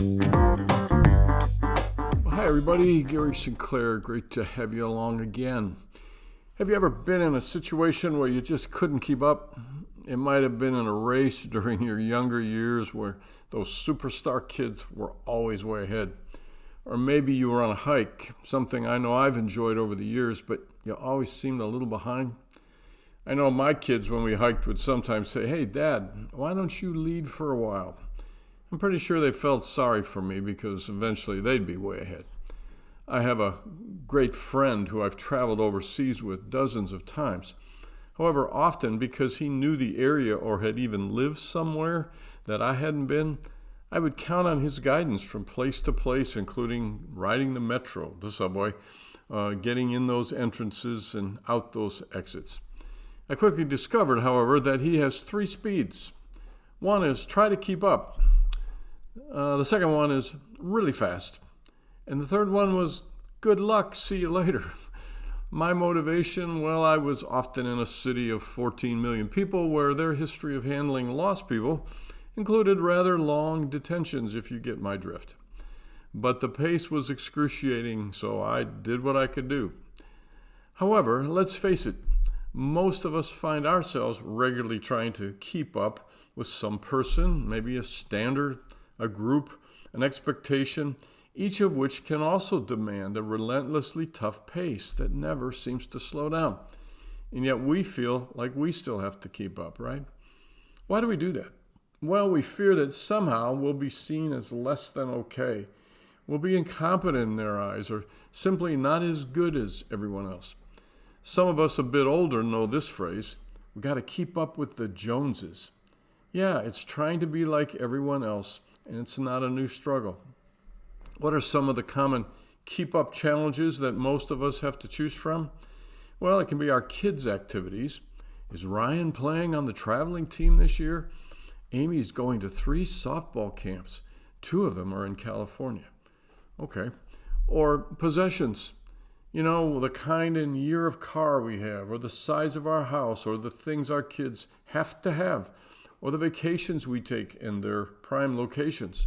Hi everybody, Gary Sinclair. Great to have you along again. Have you ever been in a situation where you just couldn't keep up? It might have been in a race during your younger years where those superstar kids were always way ahead. Or maybe you were on a hike, something I know I've enjoyed over the years, but you always seemed a little behind. I know my kids, when we hiked, would sometimes say, "Hey, Dad, why don't you lead for a while?" I'm pretty sure they felt sorry for me because eventually they'd be way ahead. I have a great friend who I've traveled overseas with dozens of times. However, often because he knew the area or had even lived somewhere that I hadn't been, I would count on his guidance from place to place, including riding the metro, the subway, getting in those entrances and out those exits. I quickly discovered, however, that he has 3 speeds. One is try to keep up. The second one is really fast. And the third one was good luck, see you later. My motivation, well, I was often in a city of 14 million people where their history of handling lost people included rather long detentions, if you get my drift. But the pace was excruciating, so I did what I could do. However, let's face it, most of us find ourselves regularly trying to keep up with some person, maybe a standard, a group, an expectation, each of which can also demand a relentlessly tough pace that never seems to slow down. And yet we feel like we still have to keep up, right? Why do we do that? Well, we fear that somehow we'll be seen as less than okay. We'll be incompetent in their eyes or simply not as good as everyone else. Some of us a bit older know this phrase, we got to keep up with the Joneses. Yeah, it's trying to be like everyone else, and it's not a new struggle. What are some of the common keep-up challenges that most of us have to choose from? Well, it can be our kids' activities. Is Ryan playing on the traveling team this year? Amy's going to 3 softball camps. 2 of them are in California. Okay. Or possessions. You know, the kind and year of car we have, or the size of our house, or the things our kids have to have, or the vacations we take in their prime locations.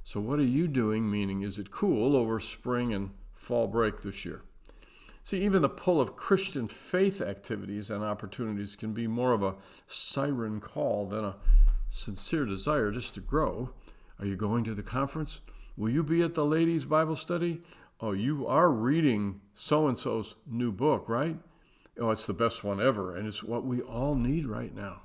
So what are you doing, meaning is it cool, over spring and fall break this year? See, even the pull of Christian faith activities and opportunities can be more of a siren call than a sincere desire just to grow. Are you going to the conference? Will you be at the ladies' Bible study? Oh, you are reading so-and-so's new book, right? Oh, it's the best one ever, and it's what we all need right now.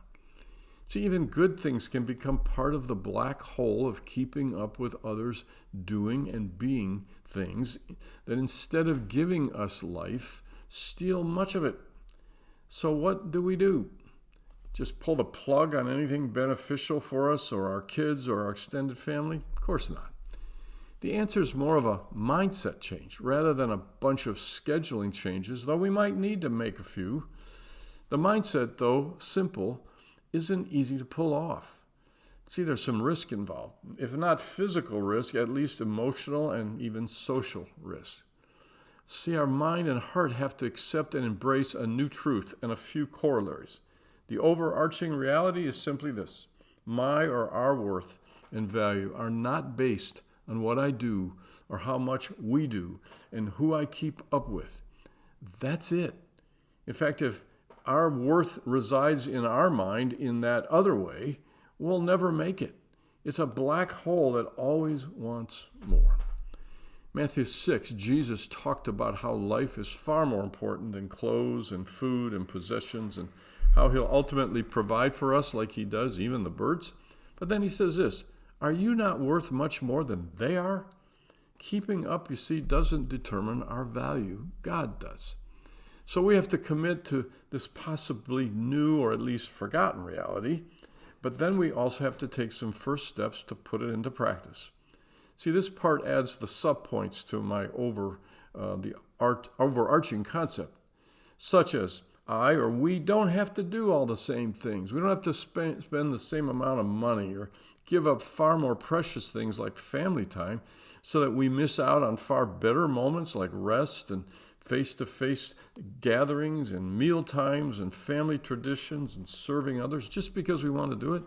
See, even good things can become part of the black hole of keeping up with others doing and being things that instead of giving us life, steal much of it. So what do? Just pull the plug on anything beneficial for us or our kids or our extended family? Of course not. The answer is more of a mindset change rather than a bunch of scheduling changes, though we might need to make a few. The mindset, though simple, isn't easy to pull off. See, there's some risk involved. If not physical risk, at least emotional and even social risk. See, our mind and heart have to accept and embrace a new truth and a few corollaries. The overarching reality is simply this: my or our worth and value are not based on what I do or how much we do and who I keep up with. That's it. In fact, if our worth resides in our mind in that other way, we'll never make it. It's a black hole that always wants more. Matthew 6, Jesus talked about how life is far more important than clothes and food and possessions, and how he'll ultimately provide for us like he does even the birds. But then he says this, are you not worth much more than they are? Keeping up, you see, doesn't determine our value. God does. So we have to commit to this possibly new or at least forgotten reality, but then we also have to take some first steps to put it into practice. See, this part adds the subpoints to my overarching concept, such as I or we don't have to do all the same things. We don't have to spend the same amount of money or give up far more precious things like family time so that we miss out on far better moments like rest and face-to-face gatherings and meal times and family traditions and serving others just because we want to do it.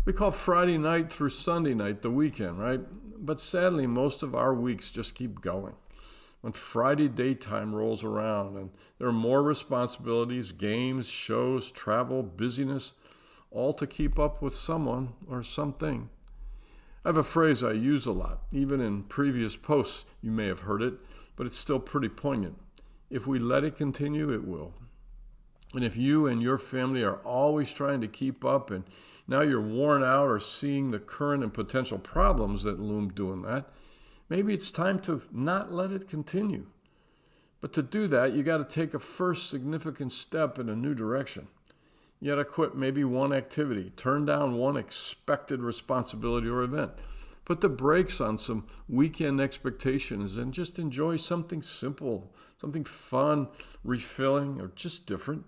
We call Friday night through Sunday night the weekend, right? But sadly, most of our weeks just keep going. When Friday daytime rolls around and there are more responsibilities, games, shows, travel, busyness, all to keep up with someone or something. I have a phrase I use a lot. Even in previous posts, you may have heard it, but it's still pretty poignant. If we let it continue, it will. And if you and your family are always trying to keep up and now you're worn out or seeing the current and potential problems that loom doing that, maybe it's time to not let it continue. But to do that, you got to take a first significant step in a new direction. You got to quit maybe one activity, turn down one expected responsibility or event, put the brakes on some weekend expectations and just enjoy something simple, something fun, refilling, or just different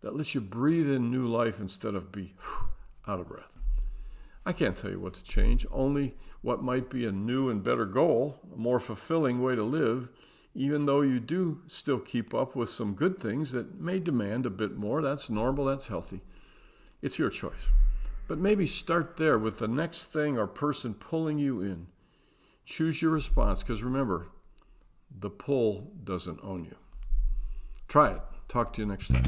that lets you breathe in new life instead of be out of breath. I can't tell you what to change, only what might be a new and better goal, a more fulfilling way to live, even though you do still keep up with some good things that may demand a bit more. That's normal, that's healthy. It's your choice. But maybe start there with the next thing or person pulling you in. Choose your response, because remember, the pull doesn't own you. Try it. Talk to you next time.